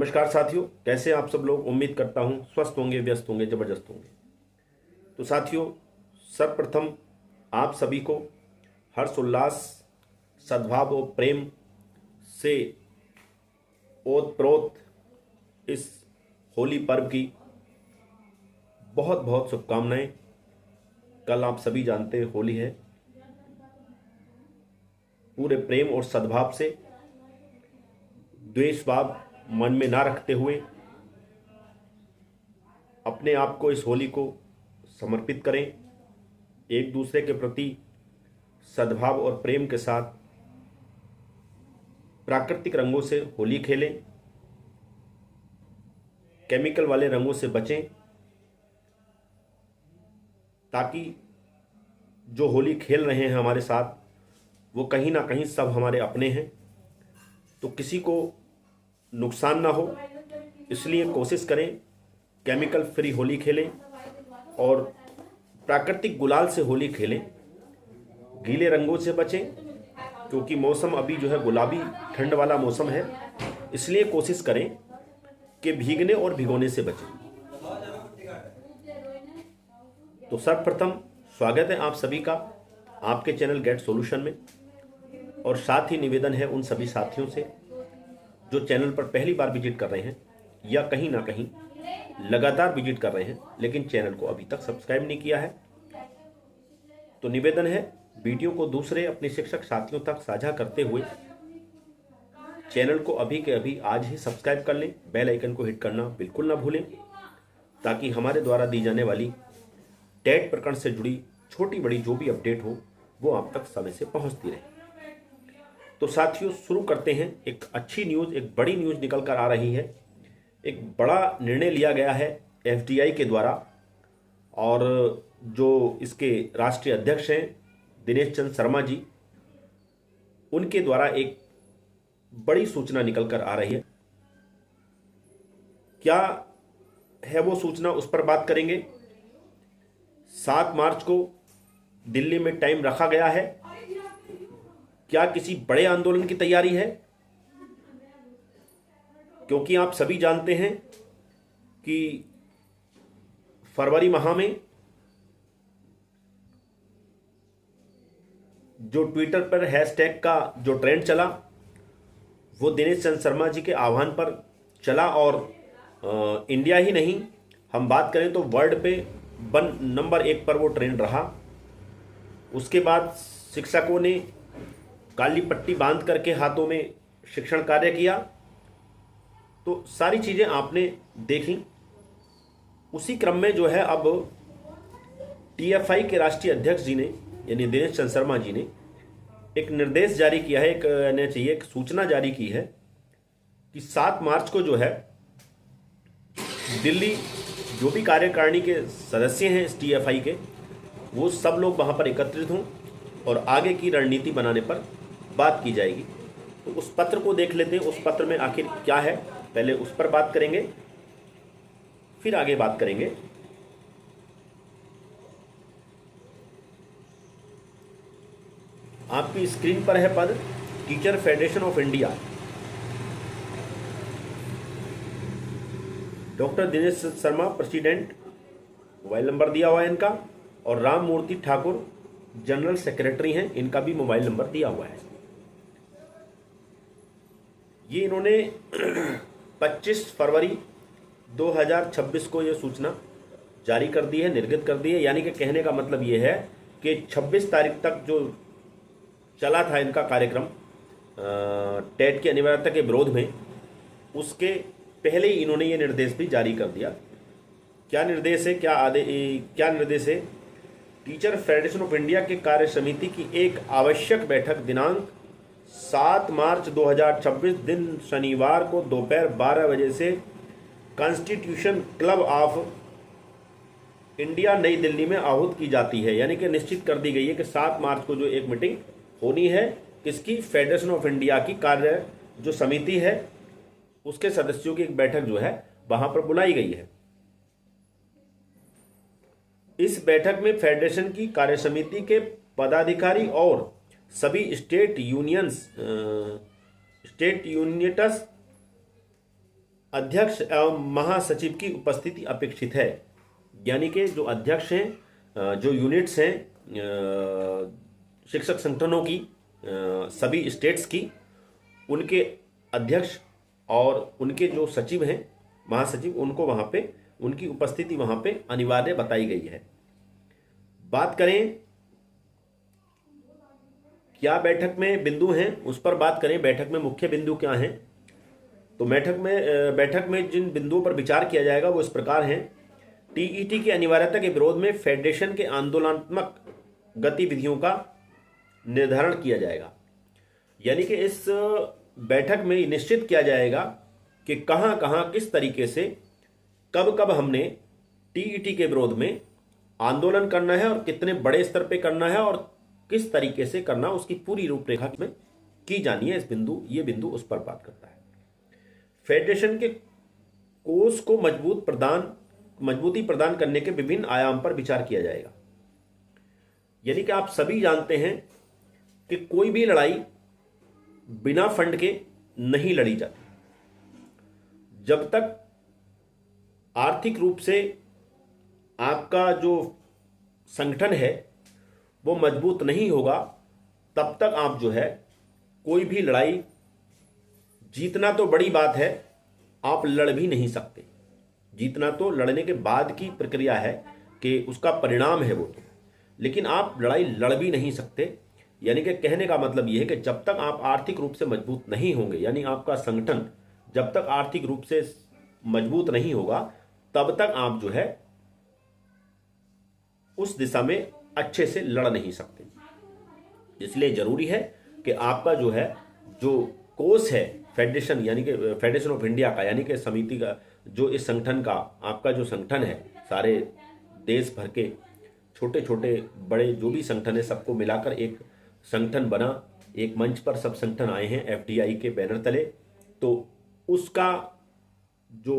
नमस्कार साथियों, कैसे हैं आप सब लोग। उम्मीद करता हूं स्वस्थ होंगे, व्यस्त होंगे, जबरदस्त होंगे। तो साथियों, सर्वप्रथम आप सभी को हर्ष उल्लास, सद्भाव और प्रेम से ओत प्रोत इस होली पर्व की बहुत बहुत शुभकामनाएं। कल आप सभी जानते हैं होली है। पूरे प्रेम और सद्भाव से, द्वेष भाव मन में ना रखते हुए अपने आप को इस होली को समर्पित करें। एक दूसरे के प्रति सद्भाव और प्रेम के साथ प्राकृतिक रंगों से होली खेलें। केमिकल वाले रंगों से बचें, ताकि जो होली खेल रहे हैं हमारे साथ वो कहीं ना कहीं सब हमारे अपने हैं, तो किसी को नुकसान ना हो। इसलिए कोशिश करें केमिकल फ्री होली खेलें और प्राकृतिक गुलाल से होली खेलें। गीले रंगों से बचें, क्योंकि मौसम अभी जो है गुलाबी ठंड वाला मौसम है। इसलिए कोशिश करें कि भीगने और भिगोने से बचें। तो सर्वप्रथम स्वागत है आप सभी का आपके चैनल गेट सॉल्यूशन में। और साथ ही निवेदन है उन सभी साथियों से जो चैनल पर पहली बार विजिट कर रहे हैं या कहीं ना कहीं लगातार विजिट कर रहे हैं लेकिन चैनल को अभी तक सब्सक्राइब नहीं किया है, तो निवेदन है वीडियो को दूसरे अपने शिक्षक साथियों तक साझा करते हुए चैनल को अभी के अभी आज ही सब्सक्राइब कर लें। बेल आइकन को हिट करना बिल्कुल ना भूलें, ताकि हमारे द्वारा दी जाने वाली टेट प्रकरण से जुड़ी छोटी बड़ी जो भी अपडेट हो वो आप तक समय से पहुंचती रहे। तो साथियों, शुरू करते हैं। एक अच्छी न्यूज़, एक बड़ी न्यूज़ निकल कर आ रही है। एक बड़ा निर्णय लिया गया है एफडीआई के द्वारा, और जो इसके राष्ट्रीय अध्यक्ष हैं दिनेश चंद्र शर्मा जी, उनके द्वारा एक बड़ी सूचना निकल कर आ रही है। क्या है वो सूचना, उस पर बात करेंगे। 7 मार्च को दिल्ली में टाइम रखा गया है। क्या किसी बड़े आंदोलन की तैयारी है? क्योंकि आप सभी जानते हैं कि फरवरी माह में जो ट्विटर पर हैशटैग का जो ट्रेंड चला वो दिनेश चंद्र शर्मा जी के आह्वान पर चला, और इंडिया ही नहीं, हम बात करें तो वर्ल्ड पे नंबर 1 पर वो ट्रेंड रहा। उसके बाद शिक्षकों ने काली पट्टी बांध करके हाथों में शिक्षण कार्य किया। तो सारी चीज़ें आपने देखी। उसी क्रम में जो है अब टीएफआई के राष्ट्रीय अध्यक्ष जी ने यानी दिनेश चंद्र शर्मा जी ने एक निर्देश जारी किया है, एक सूचना जारी की है कि 7 मार्च को जो है दिल्ली जो भी कार्यकारिणी के सदस्य हैं इस टीएफआई के, वो सब लोग वहाँ पर एकत्रित हों और आगे की रणनीति बनाने पर बात की जाएगी। तो उस पत्र को देख लेते हैं, उस पत्र में आखिर क्या है। पहले उस पर बात करेंगे, फिर आगे बात करेंगे। आपकी स्क्रीन पर है पद teacher federation of India. Doctor Dinesh Sharma president, mobile number दिया हुआ है इनका, और राम मूर्ति ठाकुर जनरल सेक्रेटरी हैं, इनका भी मोबाइल नंबर दिया हुआ है। ये इन्होंने 25 फरवरी 2026 को ये सूचना जारी कर दी है, निर्गत कर दी है। यानी कि कहने का मतलब ये है कि 26 तारीख तक जो चला था इनका कार्यक्रम टेट की अनिवार्यता के विरोध में, उसके पहले ही इन्होंने ये निर्देश भी जारी कर दिया। क्या निर्देश है, क्या निर्देश है? टीचर फेडरेशन ऑफ इंडिया के कार्य समिति की एक आवश्यक बैठक दिनांक 7 मार्च 2026 दिन शनिवार को दोपहर 12 बजे से कॉन्स्टिट्यूशन क्लब ऑफ इंडिया नई दिल्ली में आहूत की जाती है। यानी कि निश्चित कर दी गई है कि 7 मार्च को जो एक मीटिंग होनी है, किसकी? फेडरेशन ऑफ इंडिया की कार्य जो समिति है उसके सदस्यों की एक बैठक जो है वहां पर बुलाई गई है। इस बैठक में फेडरेशन की कार्य समिति के पदाधिकारी और सभी स्टेट यूनियट्स अध्यक्ष एवं महासचिव की उपस्थिति अपेक्षित है। यानी कि जो अध्यक्ष हैं, जो यूनिट्स हैं शिक्षक संगठनों की, सभी स्टेट्स की, उनके अध्यक्ष और उनके जो सचिव हैं, महासचिव, उनको वहाँ पे उनकी उपस्थिति वहाँ पे अनिवार्य बताई गई है। बात करें क्या बैठक में बिंदु हैं, उस पर बात करें। बैठक में मुख्य बिंदु क्या हैं? तो बैठक में जिन बिंदुओं पर विचार किया जाएगा वो इस प्रकार हैं। टीईटी की अनिवार्यता के विरोध में फेडरेशन के आंदोलनात्मक गतिविधियों का निर्धारण किया जाएगा। यानी कि इस बैठक में निश्चित किया जाएगा कि कहां कहां किस तरीके से कब कब हमने टीईटी के विरोध में आंदोलन करना है और कितने बड़े स्तर पे करना है और किस तरीके से करना, उसकी पूरी रूपरेखा में की जानी है। ये बिंदु उस पर बात करता है। फेडरेशन के कोष को मजबूती प्रदान करने के विभिन्न आयाम पर विचार किया जाएगा। यानी कि आप सभी जानते हैं कि कोई भी लड़ाई बिना फंड के नहीं लड़ी जाती। जब तक आर्थिक रूप से आपका जो संगठन है वो मजबूत नहीं होगा, तब तक आप जो है कोई भी लड़ाई, जीतना तो बड़ी बात है, आप लड़ भी नहीं सकते। जीतना तो लड़ने के बाद की प्रक्रिया है कि उसका परिणाम है वो तो, लेकिन आप लड़ाई लड़ भी नहीं सकते। यानी कि कहने का मतलब ये है कि जब तक आप आर्थिक रूप से मजबूत नहीं होंगे, यानी आपका संगठन जब तक आर्थिक रूप से मजबूत नहीं होगा, तब तक आप जो है उस दिशा में अच्छे से लड़ नहीं सकते। इसलिए जरूरी है कि आपका जो है जो कोष है फेडरेशन, यानी कि फेडरेशन ऑफ इंडिया का, यानी कि समिति का, जो इस संगठन का आपका जो संगठन है, सारे देश भर के छोटे छोटे बड़े जो भी संगठन है सबको मिलाकर एक संगठन बना। एक मंच पर सब संगठन आए हैं एफडीआई के बैनर तले। तो उसका जो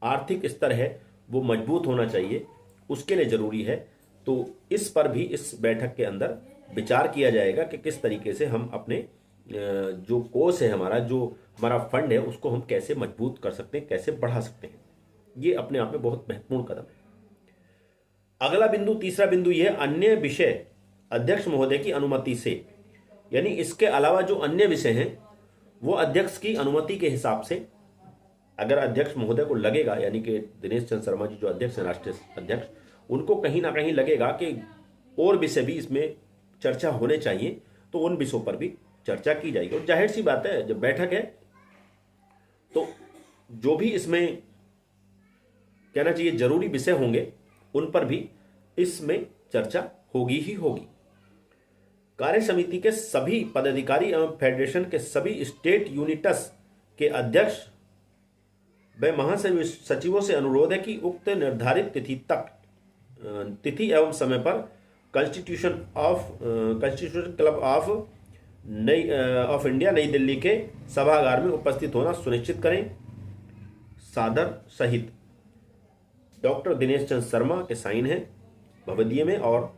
आर्थिक स्तर है वो मजबूत होना चाहिए, उसके लिए जरूरी है। तो इस पर भी इस बैठक के अंदर विचार किया जाएगा कि किस तरीके से हम अपने जो कोष है हमारा, जो हमारा फंड है, उसको हम कैसे मजबूत कर सकते हैं, कैसे बढ़ा सकते हैं। ये अपने आप में बहुत महत्वपूर्ण कदम है। अगला बिंदु, तीसरा बिंदु ये, अन्य विषय अध्यक्ष महोदय की अनुमति से। यानी इसके अलावा जो अन्य विषय हैं वो अध्यक्ष की अनुमति के हिसाब से, अगर अध्यक्ष महोदय को लगेगा, यानी कि दिनेश चंद्र शर्मा जी जो अध्यक्ष हैं, राष्ट्रीय अध्यक्ष, उनको कहीं ना कहीं लगेगा कि और विषय भी इसमें चर्चा होने चाहिए, तो उन विषयों पर भी चर्चा की जाएगी। और जाहिर सी बात है, जब बैठक है तो जो भी इसमें कहना चाहिए जरूरी विषय होंगे उन पर भी इसमें चर्चा होगी ही होगी। कार्य समिति के सभी पदाधिकारी एवं फेडरेशन के सभी स्टेट यूनिट्स के अध्यक्ष व महासचिवों से अनुरोध है कि उक्त निर्धारित तिथि एवं समय पर कॉन्स्टिट्यूशन क्लब ऑफ इंडिया नई दिल्ली के सभागार में उपस्थित होना सुनिश्चित करें। सादर सहित डॉक्टर दिनेश चंद्र शर्मा के साइन हैं भवदीय में, और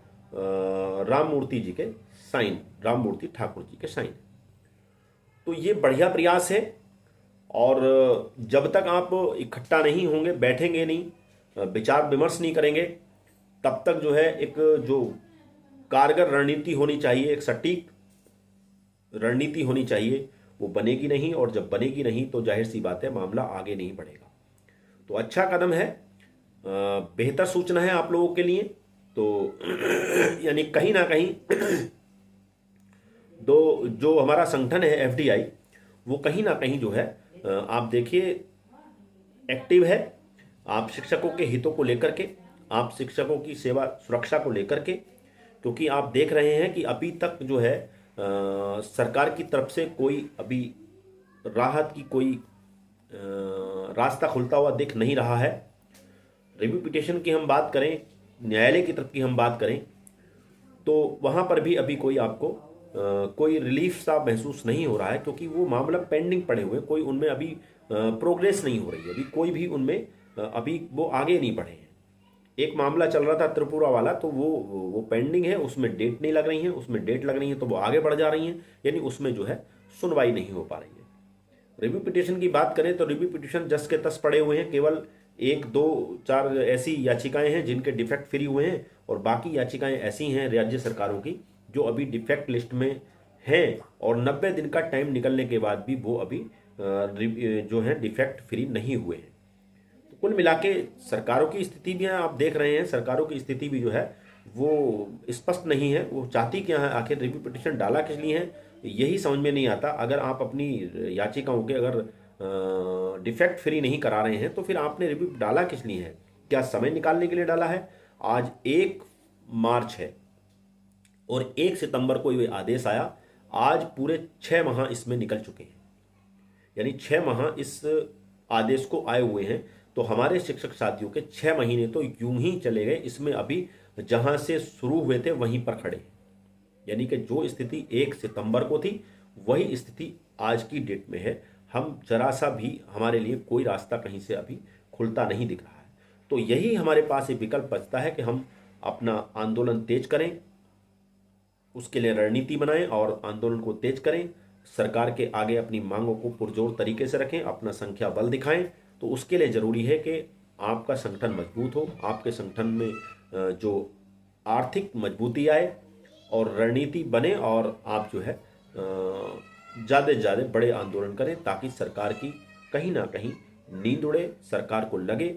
राममूर्ति जी के साइन, राममूर्ति ठाकुर जी के साइन। तो ये बढ़िया प्रयास है। और जब तक आप इकट्ठा नहीं होंगे, बैठेंगे नहीं, विचार विमर्श नहीं करेंगे, तब तक जो है एक जो कारगर रणनीति होनी चाहिए, एक सटीक रणनीति होनी चाहिए, वो बनेगी नहीं। और जब बनेगी नहीं तो जाहिर सी बात है मामला आगे नहीं बढ़ेगा। तो अच्छा कदम है, बेहतर सूचना है आप लोगों के लिए। तो यानी कहीं ना कहीं जो हमारा संगठन है एफडीआई, वो कहीं ना कहीं जो है आप देखिए एक्टिव है। आप शिक्षकों के हितों को लेकर के, आप शिक्षकों की सेवा सुरक्षा को लेकर के, क्योंकि आप देख रहे हैं कि अभी तक जो है सरकार की तरफ से कोई अभी राहत की कोई रास्ता खुलता हुआ दिख नहीं रहा है। रिव्यू पिटिशन की हम बात करें, न्यायालय की तरफ की हम बात करें, तो वहाँ पर भी अभी कोई आपको कोई रिलीफ सा महसूस नहीं हो रहा है, क्योंकि वो मामला पेंडिंग पड़े हुए, कोई उनमें अभी प्रोग्रेस नहीं हो रही है। अभी कोई भी उनमें अभी वो आगे नहीं बढ़े हैं। एक मामला चल रहा था त्रिपुरा वाला, तो वो पेंडिंग है, उसमें डेट नहीं लग रही है, उसमें डेट लग रही है तो वो आगे बढ़ जा रही हैं, यानी उसमें जो है सुनवाई नहीं हो पा रही है। रिव्यू पिटीशन की बात करें तो रिव्यू पिटीशन जस के तस पड़े हुए हैं। केवल 1, 2, 4 ऐसी याचिकाएं हैं जिनके डिफेक्ट फ्री हुए हैं, और बाकी याचिकाएं ऐसी हैं राज्य सरकारों की जो अभी डिफेक्ट लिस्ट में हैं, और 90 दिन का टाइम निकलने के बाद भी वो अभी जो है डिफेक्ट फ्री नहीं हुए हैं। तो कुल मिला के सरकारों की स्थिति भी आप देख रहे हैं, सरकारों की स्थिति भी जो है वो स्पष्ट नहीं है। वो चाहती क्या है, आखिर रिव्यू पिटीशन डाला किस लिए है यही समझ में नहीं आता। अगर आप अपनी याचिकाओं के अगर डिफेक्ट फ्री नहीं करा रहे हैं तो फिर आपने रिव्यू डाला किस लिए है? क्या समय निकालने के लिए डाला है? आज 1 मार्च है और 1 सितंबर को ये आदेश आया। आज पूरे 6 माह इसमें निकल चुके हैं, यानी 6 माह इस आदेश को आए हुए हैं। तो हमारे शिक्षक साथियों के 6 महीने तो यूं ही चले गए, इसमें अभी जहां से शुरू हुए थे वहीं पर खड़े। यानी कि जो स्थिति 1 सितंबर को थी वही स्थिति आज की डेट में है। हम जरा सा भी, हमारे लिए कोई रास्ता कहीं से अभी खुलता नहीं दिख रहा है। तो यही हमारे पास एक विकल्प बचता है कि हम अपना आंदोलन तेज करें, उसके लिए रणनीति बनाएं और आंदोलन को तेज करें, सरकार के आगे अपनी मांगों को पुरजोर तरीके से रखें, अपना संख्या बल दिखाएं। तो उसके लिए जरूरी है कि आपका संगठन मजबूत हो, आपके संगठन में जो आर्थिक मजबूती आए और रणनीति बने, और आप जो है ज़्यादा से ज़्यादा बड़े आंदोलन करें ताकि सरकार की कहीं ना कहीं नींद उड़े, सरकार को लगे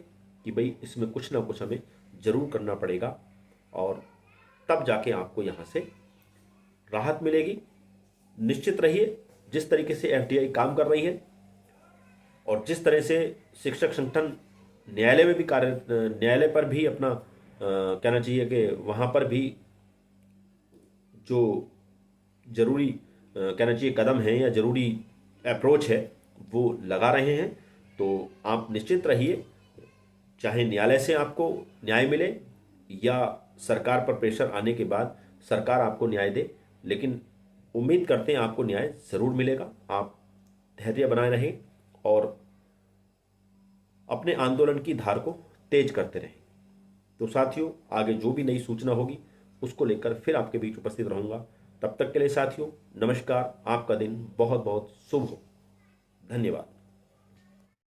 कि भाई इसमें कुछ ना कुछ हमें ज़रूर करना पड़ेगा, और तब जाके आपको यहाँ से राहत मिलेगी। निश्चित रहिए, जिस तरीके से एफडीआई काम कर रही है और जिस तरह से शिक्षक संगठन न्यायालय में भी न्यायालय पर भी अपना कहना चाहिए कि वहाँ पर भी जो जरूरी कहना चाहिए कदम है या जरूरी अप्रोच है वो लगा रहे हैं। तो आप निश्चित रहिए, चाहे न्यायालय से आपको न्याय मिले या सरकार पर प्रेशर आने के बाद सरकार आपको न्याय दे, लेकिन उम्मीद करते हैं आपको न्याय ज़रूर मिलेगा। आप धैर्य बनाए रहें और अपने आंदोलन की धार को तेज करते रहें। तो साथियों, आगे जो भी नई सूचना होगी उसको लेकर फिर आपके बीच उपस्थित रहूंगा। तब तक के लिए साथियों, नमस्कार। आपका दिन बहुत बहुत शुभ हो। धन्यवाद।